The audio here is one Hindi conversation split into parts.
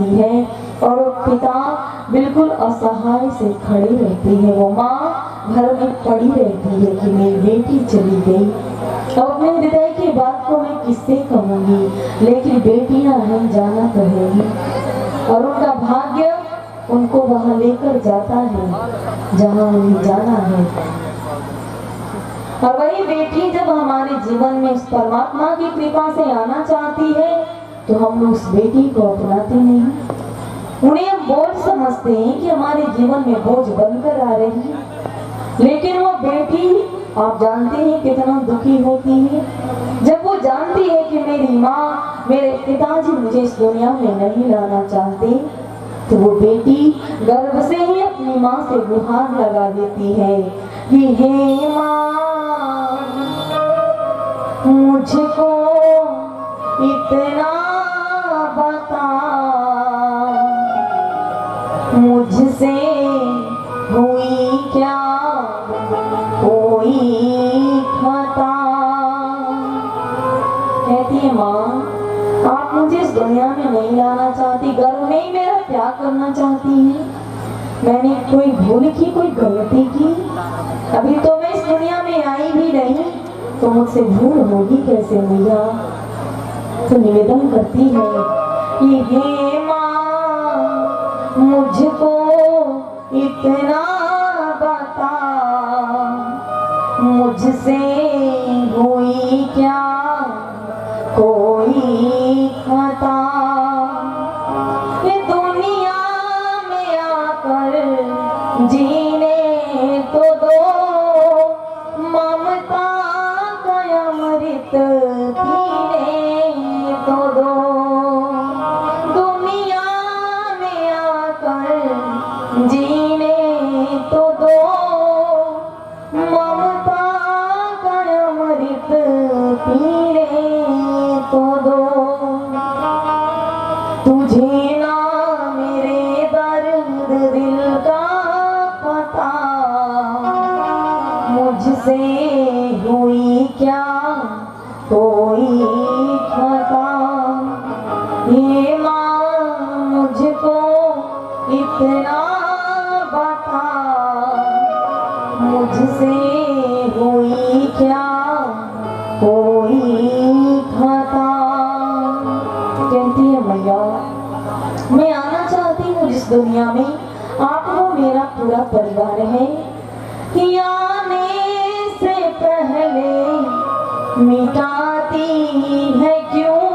रहती है और पिता बिल्कुल असहाय से खड़ी रहती है। वो माँ घर में पड़ी रहती है कि मेरी बेटी चली गई। अब अपने हृदय की बात को मैं किससे कहूँगी, लेकिन बेटियां हैं, जाना तो है ही, और उनका भाग्य उनको वहां लेकर जाता है जहां उन्हें जाना है। और वही बेटी जब हमारे जीवन में उस परमात्मा की कृपा से आना चाहती है तो हम लोग उस बेटी को अपनाते नहीं। उन्हें हम बोझ समझते हैं कि हमारे जीवन में बोझ बनकर आ रही है, लेकिन वो बेटी आप जानते हैं कितना दुखी होती है जब वो जानती है कि मेरी माँ, मेरे पिताजी मुझे इस दुनिया में नहीं लाना चाहते। तो वो बेटी गर्व से ही अपनी माँ से गुहार लगा देती है कि हे माँ, मुझको इतना बता, मुझसे हुई क्या कोई खता। कहती है माँ, आप मुझे इस दुनिया में नहीं लाना चाहती, गर्व नहीं मेरा क्या करना चाहती है, मैंने कोई भूल की, कोई गलती की, अभी तो मैं इस दुनिया में आई भी नहीं, तो मुझसे भूल होगी कैसे मैया। तो निवेदन करती है कि हे माँ, मुझको इतना बता, मुझसे हुई क्या कोई खता। ये दुनिया में आकर जीने तो दो, ममता का अमृत पीने तो दो। दुनिया में आकर जीने तो दो, ममता का अमृत पीने तो दो। तुझे ना मेरे दर्द दिल का पता, मुझसे हुई क्या कोई खता। ये माँ, मुझको इतना बता, मुझसे हुई क्या कोई खता। कहती है मैया, मैं आना चाहती हूँ जिस दुनिया में, आप वो मेरा पूरा परिवार है, कि आने से पहले मिटाती है क्यों,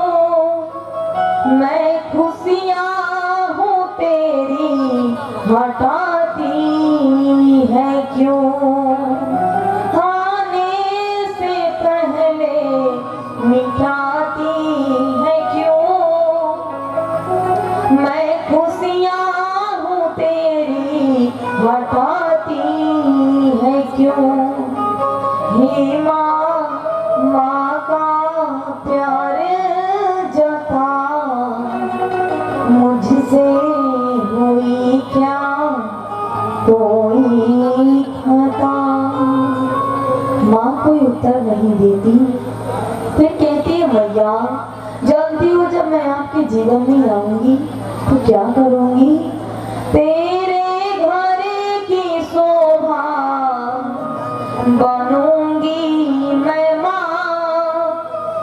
मैं खुशियाँ हूँ तेरी हटाती है क्यों। आने से पहले मिटाती है क्यों, मैं खुशियाँ हूँ तेरी हटाती है क्यों। हे माँ, माँ का प्यार जता, मुझसे हुई क्या कोई खता। माँ कोई उत्तर नहीं देती। फिर कहती है मैया, जानती हो जब मैं आपके जीवन में आऊंगी तो क्या करूंगी, तेरे घर की शोभा बनूंगी मैं माँ,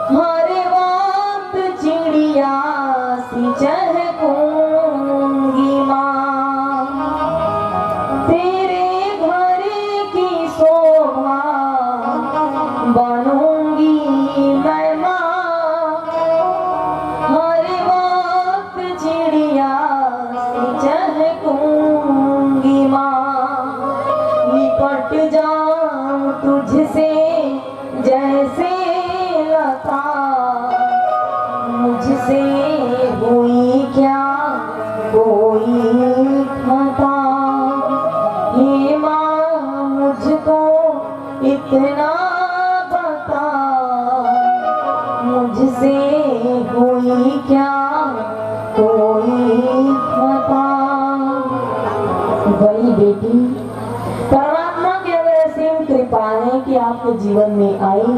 हर वक्त चिड़िया सी चहकूंगी माँ। तेरे घर की शोभा बनूंगी मैं माँ, हर वक्त चिड़िया सी चहकूंगी माँ। लिपट जाऊं तुझसे जैसे लता, मुझसे हुई क्या कोई खता। हे माँ, मुझको इतना बता, मुझसे हुई क्या कोई खता। वही बेटी परमात्मा की अगर असीम कृपा है कि आपके जीवन में आई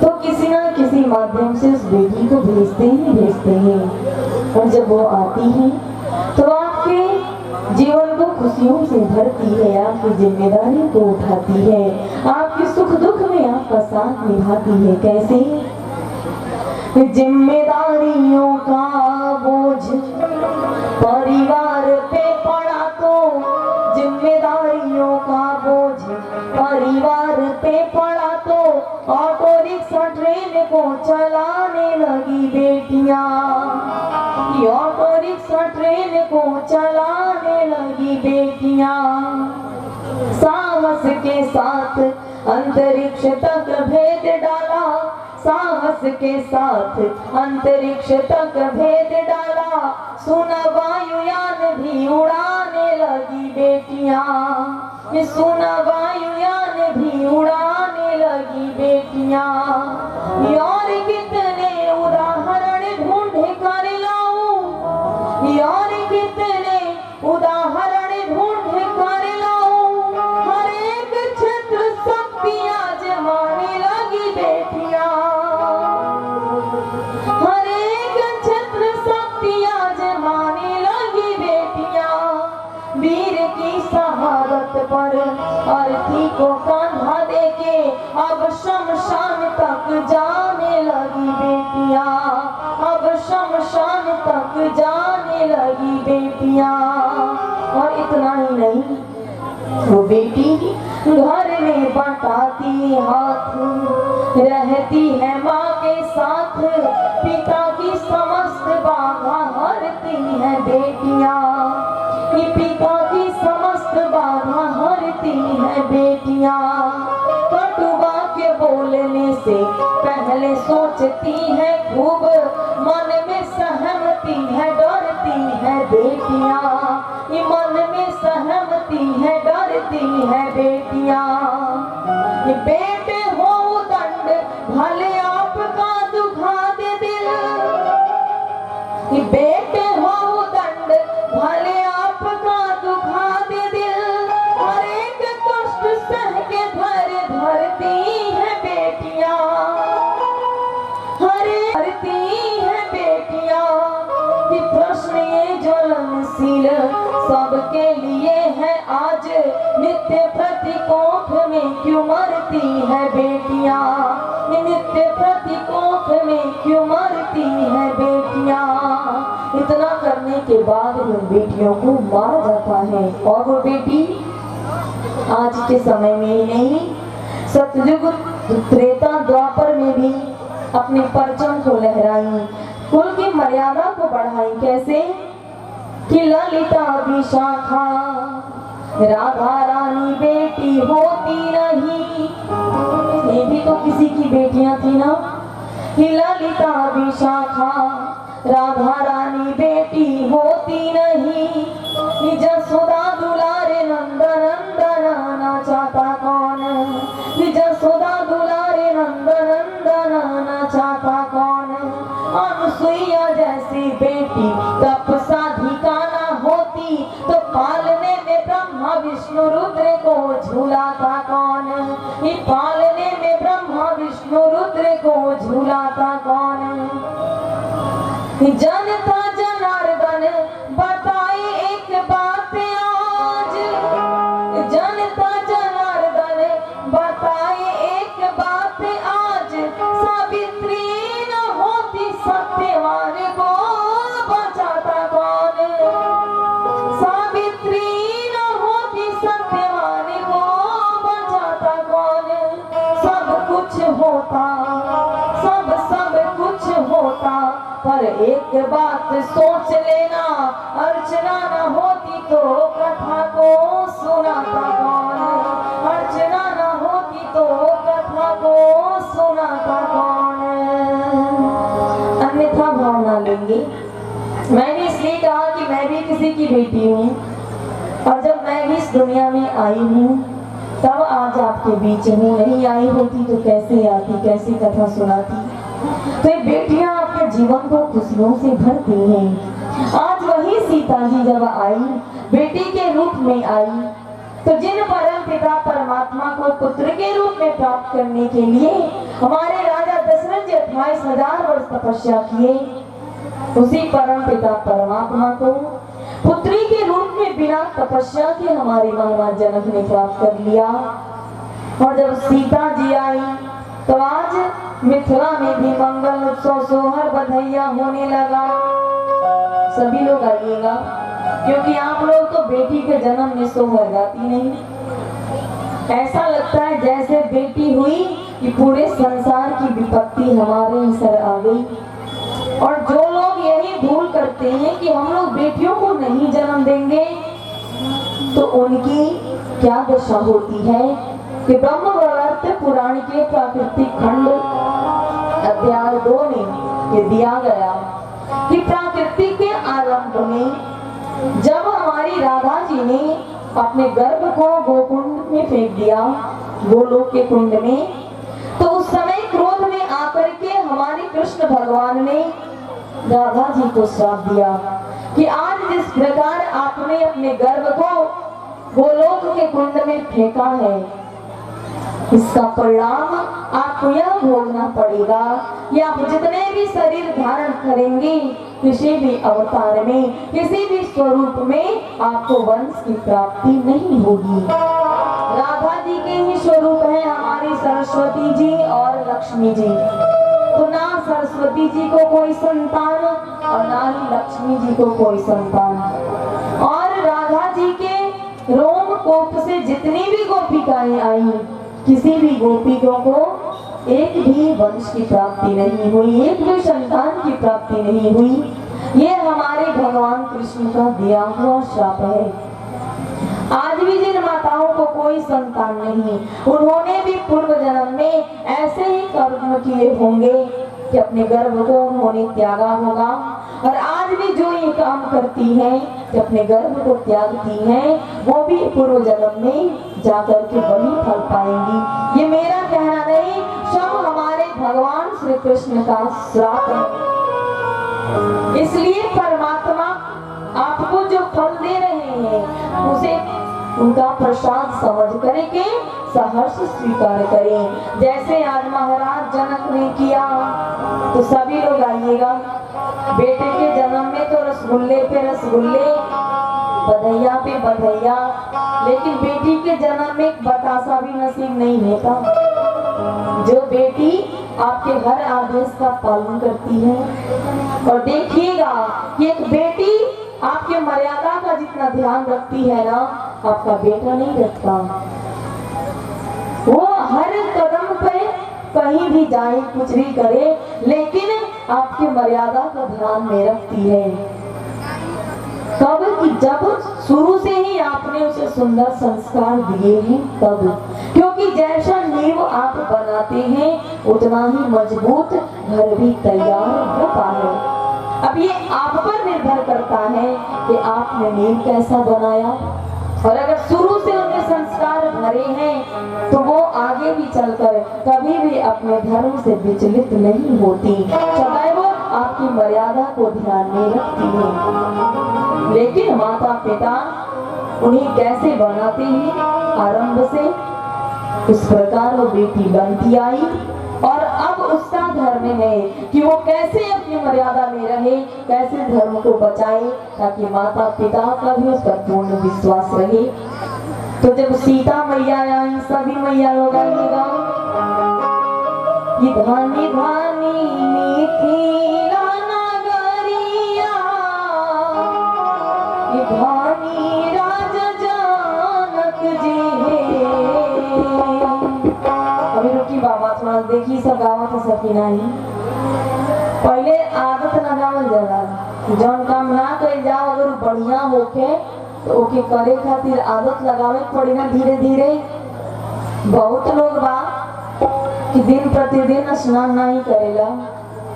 तो किसी न किसी माध्यम से उस बेटी को भेजते ही भेजते हैं। और जब वो आती है तो आपके जीवन को खुशियों से भरती है, आपकी जिम्मेदारी को उठाती है, आपके सुख दुख में आपका साथ निभाती है। कैसे? जिम्मेदारियों का बोझ परिवार पे पड़ा तो, जिम्मेदारियों का बोझ परिवार पे पड़ा तो ऑटो रिक्शा ट्रेन को चलाने लगी बेटियां, ऑटो रिक्शा ट्रेन को चलाने लगी बेटियां। साहस के साथ अंतरिक्ष तक भेद डाला, साहस के साथ अंतरिक्ष तक भेद डाला, सुना वायुयान भी उड़ाने लगी बेटियां, सुना वायुयान भी उड़ाने लगी बेटियां। और कितने उदाहरण ढूंढ कर लाऊं, और कितने उदाहरण ढूंढ कर लाऊं, हर एक क्षेत्र शक्तियां जमाने लगी बेटियां, हर एक क्षेत्र शक्तियां जमाने लगी बेटियां। वीर की शहादत पर अर्थी को कांधा देके अब शमशान तक जाने लगी बेटियां, अब शमशान तक जाने लगी बेटियां। और इतना ही नहीं, वो बेटी घर में बटाती हाथ रहती है माँ के साथ, पिता की समस्त बाधा हरती है बेटियां, पिता की समस्त बाधा हरती है बेटियां। कटुबा के बोलने से पहले सोचती है खूब, मन में सहमती है डरती है बेटियां, मन में सहमती है डरती है बेटियां। बेटे हो दंड भले आपका दुखा दे दिल, बेटे हो दंड भले आपका दुखा दे दिल, हर एक कष्ट सह के धरती है बेटियां, धरती है बेटियां। ये प्रश्न ये ज्वलनशील सबके लिए है आज, नित्य प्रतिकोप में क्यों मरती है बेटियां, नित्य प्रतिकोप में क्यों मरती है बेटियां। इतना करने के बाद उन बेटियों को मारा जाता है। और वो बेटी आज के समय में ही नहीं, सतयुग त्रेता द्वापर में भी अपने परचम को लहराई, कुल की मर्यादा को बढ़ाई। कैसे? कि ललिता विशाखा राधा रानी बेटी होती नहीं, ये भी तो किसी की बेटियां थी ना। कि ललिता विशाखा राधा रानी बेटी होती नहीं, जसोदा दुलारे नंदन नंदन ना चाहता कौन, जसोदा दुलारे नंदन नंदन ना चाहता कौन। अनुसुईया जैसी बेटी तप साधिका ना होती, तो पालने में ब्रह्मा विष्णु रुद्र को झूलाता कौन, ये पालने में ब्रह्मा विष्णु रुद्र को झूलाता कौन। जनता जनार्दन बताए एक बात आज, जनता जनार्दन बताए एक बात आज, सावित्री न होती सत्यवान को बचाता कौन, सावित्री न होती सत्यवान को बचाता कौन। सब कुछ होता, सब कुछ होता, पर एक बात सोच लेना, अर्चना न होती तो कथा को सुनाता कौन, अर्चना न होती तो कथा को सुनाता कौन। अन्यथा भाव ना लेंगे। मैंने इसलिए कहा कि मैं भी किसी की बेटी हूँ, और जब मैं भी इस दुनिया में आई हूँ तब आज आपके बीच हूँ। नहीं आई होती तो कैसे आती, कैसी कथा सुनाती। तो ये बेटियां आपके जीवन को खुशियों से भरती हैं। आज वही सीता जी जब आई, बेटी के रूप में आई, तो जिन परम पिता परमात्मा को पुत्र के रूप में प्राप्त करने के लिए हमारे राजा दशरथ जी 28,000 वर्ष तपस्या किए, उसी परम पिता परमात्मा को पुत्री के रूप में बिना तपस्या के हमारे महाराज जनक ने प्राप्त कर लिया। और जब सीता जी आई तो आज मिथिला में भी मंगल उत्सव सोहर बधाइयां होने लगा। सभी लोग आइएगा, क्योंकि आप लोग तो बेटी के जन्म में सोहर गाती नहीं। ऐसा लगता है जैसे बेटी हुई कि पूरे संसार की विपत्ति हमारे ही सर आ गई। और जो लोग यही भूल करते हैं कि हम लोग बेटियों को नहीं जन्म देंगे, तो उनकी क्या दशा होती है कि ब्रह्म वैवर्त पुराण के प्राकृतिक खंड अध्याय 2 में ये दिया गया कि प्रकृति के आरंभ में जब हमारी राधा जी ने अपने गर्भ को गोकुंड में फेंक दिया, गोलोक के कुंड में, तो उस समय क्रोध में आकर के हमारे कृष्ण भगवान ने राधा जी को श्राप दिया कि आज जिस प्रकार आपने अपने गर्भ को गोलोक के कुंड में फेंका है, इसका परिणाम आपको यह भोगना पड़ेगा कि आप जितने भी शरीर धारण करेंगे, किसी भी अवतार में, किसी भी स्वरूप में आपको वंश की प्राप्ति नहीं होगी। राधा जी के ही स्वरूप है हमारी सरस्वती जी और लक्ष्मी जी। तो ना सरस्वती जी को कोई संतान और ना ही लक्ष्मी जी को कोई संतान। और राधा जी के रोम कोप से जितनी भी गोपिकाएं आई, किसी भी गोपिकों को एक भी वंश की प्राप्ति नहीं हुई, एक भी संतान की प्राप्ति नहीं हुई। ये हमारे भगवान कृष्ण का दिया हुआ श्राप है। आज भी जिन माताओं को कोई संतान नहीं, उन्होंने भी पूर्व जन्म में ऐसे ही कर्म किए होंगे कि अपने गर्भ को उन्होंने त्यागा होगा। और आज भी जो ये काम करती हैं कि अपने गर्भ को त्यागती हैं, वो भी पूर्व जन्म में जाकर के वही फल पाएंगी। ये मेरा कहना नहीं, सब हमारे भगवान श्री कृष्ण का श्राप है। इसलिए परमात्मा आपको जो फल दे रहे हैं, उसे उनका प्रसाद समझ करके सहर्ष स्वीकार करें। जैसे आज महाराज जनक ने किया, तो सभी लोग आइएगा। बेटे के जन्म में तो रसगुल्ले पे रसगुल्ले, बधैया पे बधैया, लेकिन बेटी के जन्म में एक बतासा भी नसीब नहीं होता। जो बेटी आपके हर आदेश का पालन करती है, और देखिएगा कि एक बेटी आपके मर्यादा का जितना ध्यान रखती है ना, आपका बेटा नहीं रखता। वो हर कदम पे कहीं भी जाए, कुछ भी करे, लेकिन आपके मर्यादा का ध्यान में रखती है। कब कि जब शुरू से ही आपने उसे सुंदर संस्कार दिए हैं तब, क्योंकि जैसा नींव आप बनाते हैं उतना ही मजबूत घर भी तैयार होता है। अब ये आप पर निर्भर करता है कि आपने नींव कैसा बनाया। और अगर शुरू से उनके संस्कार भरे हैं, तो वो आगे भी चलकर कभी भी अपने धर्म से विचलित नहीं होती, चाहे वो आपकी मर्यादा को ध्यान में रखती है। लेकिन माता पिता उन्हें कैसे बनाते हैं आरंभ से, उस प्रकार वो बेटी बनती आई। और अब उसका धर्म है कि वो कैसे अपनी मर्यादा में रहे, कैसे धर्म को बचाए, ताकि माता पिता का भी उस पर पूर्ण विश्वास रहे। तो जब सीता मैया आई, सभी मैया लोग आइएगा। ये धानी धानी मिथिला नगरिया, ये धानी राजा जनक जी है। अभी रुकी बाबा, थोड़ा देखी सब गावत है सब नहीं। पहले आदत लगावल जाला, जौन काम ना कर जाओ अगर बढ़िया होके तो ओके करे खातिर आदत लगावे पड़ी ना धीरे धीरे। बहुत लोग बा कि दिन प्रतिदिन स्नान नहीं करेगा।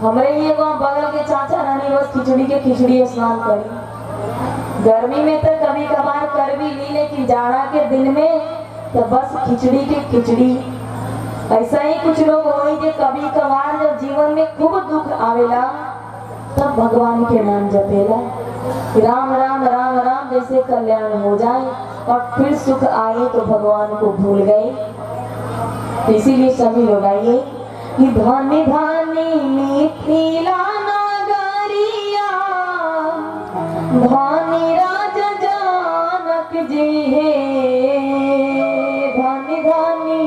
हमरे ये गाँव बगल के चाचा रानी बस खिचड़ी के खिचड़ी स्नान करी। गर्मी में तो कभी कभार कर भी ली, लेकिन जाड़ा के दिन में तो बस खिचड़ी के खिचड़ी। ऐसा ही कुछ लोग होई जो कभी कभार जब जीवन में खूब दुख आवेला तब भगवान के नाम जपेला, राम राम राम राम, जैसे कल्याण हो जाए। और फिर सुख आए तो भगवान को भूल गए। इसीलिए सभी लोग आइए कि धानी धानी मिथिला नगरिया, धानी राजा जानक जी है, धानी धानी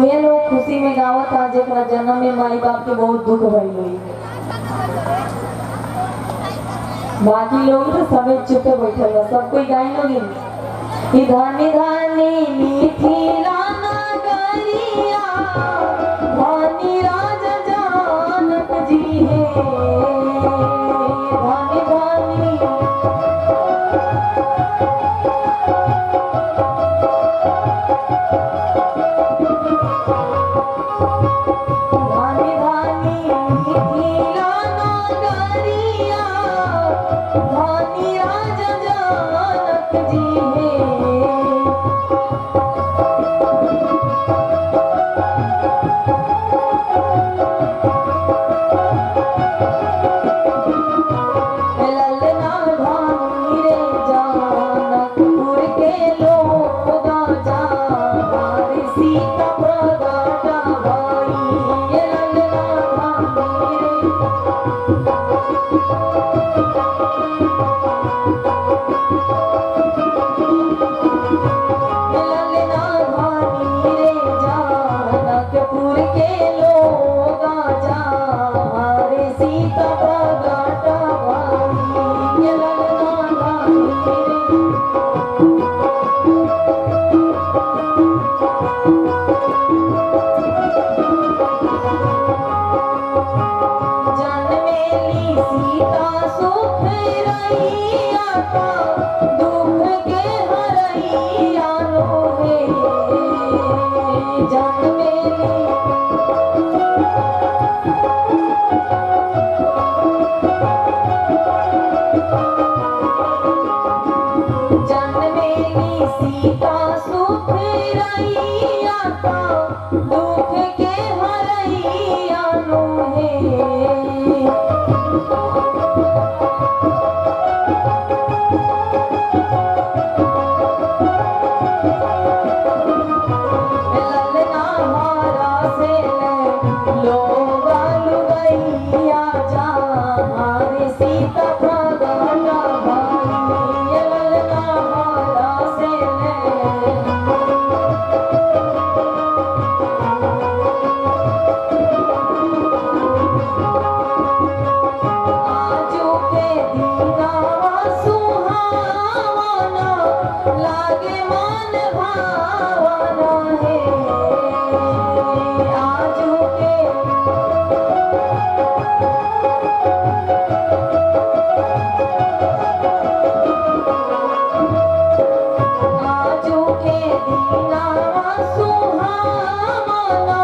वे लोग खुशी में गावत आज एक जन्म में माई बाप के बहुत दुख भइल हुई। बाकी लोग तो सब चुपे बैठल बा, सब कोई गाई लोगी धानी धानी मिथिला नगरिया, धानी राजा जानक जी है, धानी धानी धानी धानी मिथिला नगरिया, धानी राजा जानक जी है। ललना धानी रे जानकपुर के लोग जा, हमारी सीता प्रगटा भई, ललना धानी रे ललना धानी रे जानकपुर के लोग जा, हमारे सीता प्रगटा भई, ललना धानी रे जन्मेली सीता सुख रैया का, दुख के हरैया नो है, जन्मेली जन्मेली सीता सुख रैया का, दुख के हरैया नो है। ललना हारा से लोग लुगैया जा, हमारी सीता प्रगटा भई, ललना हारा से आजू के दीनावा सुहावना, लागे मन भावना है, आजू के आजू के दीनावा सुहावना,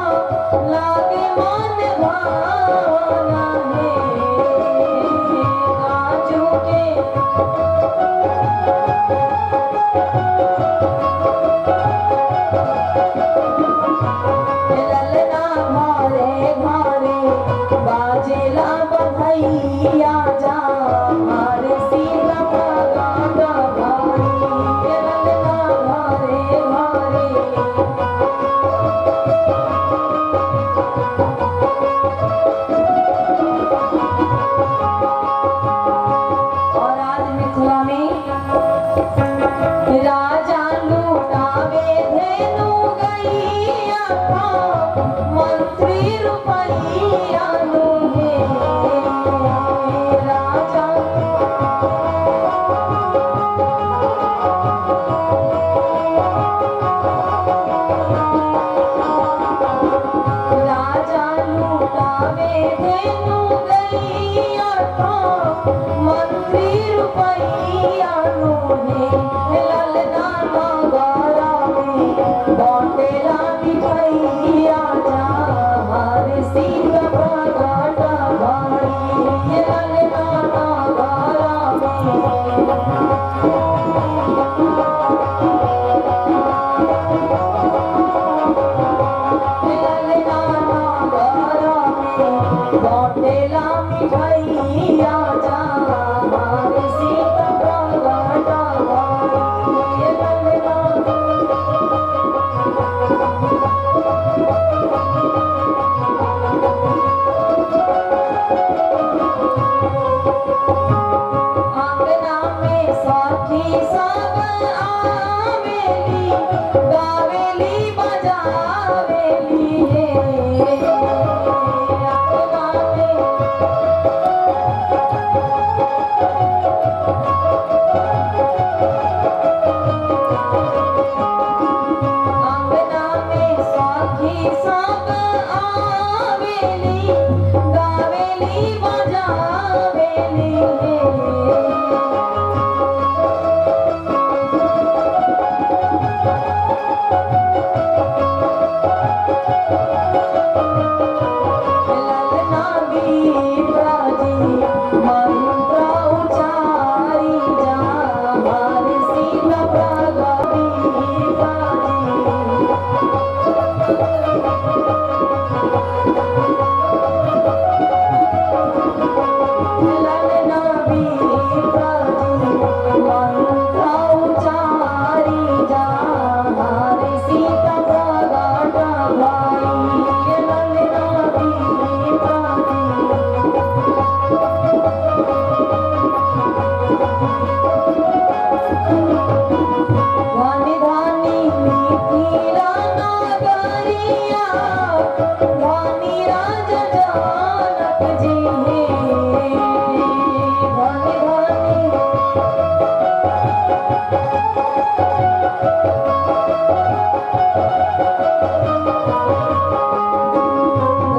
लागे मन भावना है, आजू के ललना घरे घरे बाजेला बधैया जा, हमारे सीता प्रगटा भई, ललना घरे घरे और आज मिथिला में राजा लूटावे धेनु गैया का, मंत्री रुपैया नो है, राजा राजा लूटावे धेनु गैया का, मंत्री रुपैया नो है, ललना नगारा में बाटेला मिठाइया जा, हमारे सीता प्रगटा भई, ललना नगारा में ललना नगारा में बाटेला मिठाइया जा, हमारे सीता प्रगटा भई, ललना आवेली गावेली बजावेली ललना विप्राजी मंत्र उचारी जा हमारे सीता प्रगति प्राजी ललना विप्राजी मंत्र उचारी जा हमारे सीता प्रगट भाई ललना विप्राजी धानी धानी मिथिला नगरिया धानी राज जनक जी हे धानी धानी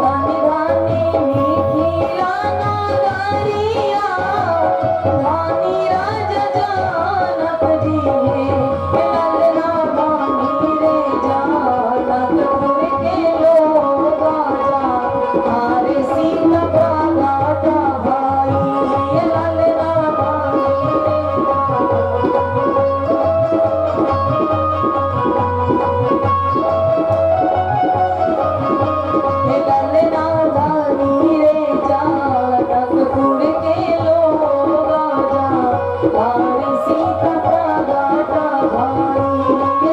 धानी धानी मिथिला नगरिया धानी राज जनक जी हे ललना धानी रे जनकपुर के लोग आजा हमारे सीता प्रगट भाई ललना धानी रे ललना धानी रे जनकपुर के लोग आजा हमारे सीता प्रगट भाई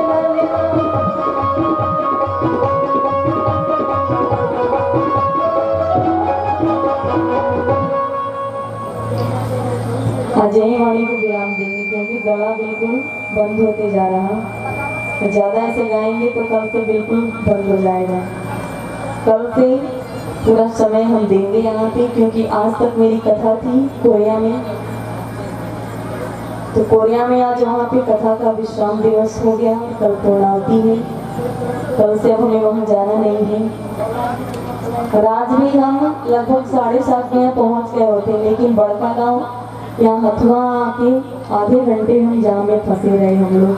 ललना अजय वाणी को विराम देंगे क्योंकि गला बिल्कुल बंद होते जा रहा। तो ज्यादा ऐसे गाएंगे तो कल से बिल्कुल बंद हो जाएगा। कल से पूरा समय हम देंगे यहाँ पे क्योंकि आज तक मेरी कथा थी कोरिया में। तो कोरिया में आज वहाँ पे कथा का विश्राम दिवस हो गया। कल पूर्णावती है। कल से अब हमें वहाँ जाना नहीं है। और आज भी हम लगभग 7:30 में पहुँच गए होते लेकिन बड़का गांव यहाँ हथुआ आके आधे घंटे हम जाम में फंसे रहे हम लोग।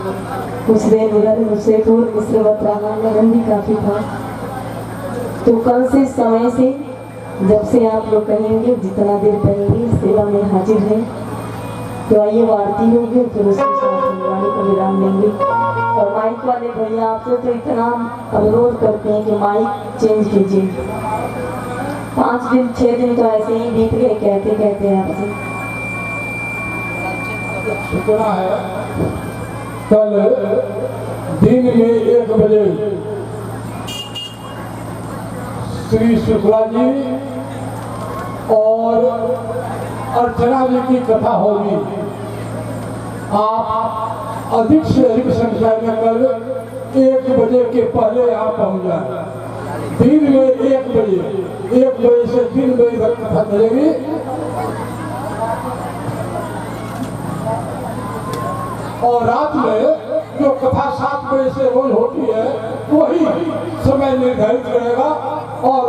कुछ देर उधर मुसेपुर मिश्रवत लगन भी काफी था। तो कल से समय से जब से आप लोग कहेंगे जितना देर कहेंगे सेवा में हाजिर है। तो आइए आरती होगी फिर उसके साथ हम वाणी को विराम देंगे। और माइक वाले भैया आपसे तो इतना अनुरोध करते हैं कि माइक चेंज कीजिए। 5 दिन 6 दिन तो ऐसे ही बीत गए कहते कहते आपसे। सूचना है कल दिन में 1 बजे श्री शुक्ला जी और अर्चना जी की कथा होगी। आप अधिक से अधिक संख्या में कल 1 बजे के पहले यहाँ पहुँच जाए। दिन में 1 बजे से 3 बजे तक कथा चलेगी। और रात में जो कथा 7 बजे से रोज होती है वही समय निर्धारित रहेगा और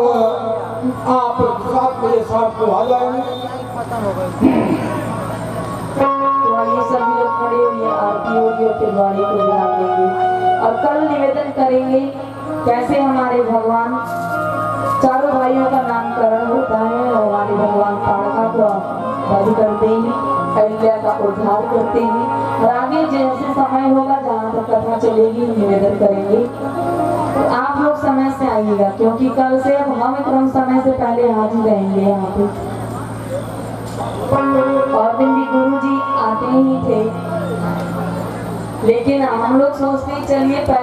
आप 7 बजे शाम को आ जाएंगे। तो आइए सभी लोग खड़े हुए आरती होगी और फिर वाणी को विराम देंगे। और कल निवेदन करेंगे कैसे हमारे भगवान चारों भाइयों का नामकरण होता है और हमारे भगवान ताड़का को बलि करते हैं, अहिल्या का उद्धार करते हैं। और आगे जैसे समय होगा जहाँ तक कथा चलेगी निवेदन करेंगे। तो आप लोग समय से आइएगा क्योंकि कल से अब हम क्रम समय से पहले हाजिर रहेंगे यहाँ पे। और दिन भी गुरु जी आते ही थे लेकिन हम लोग सोचते चलिए पहले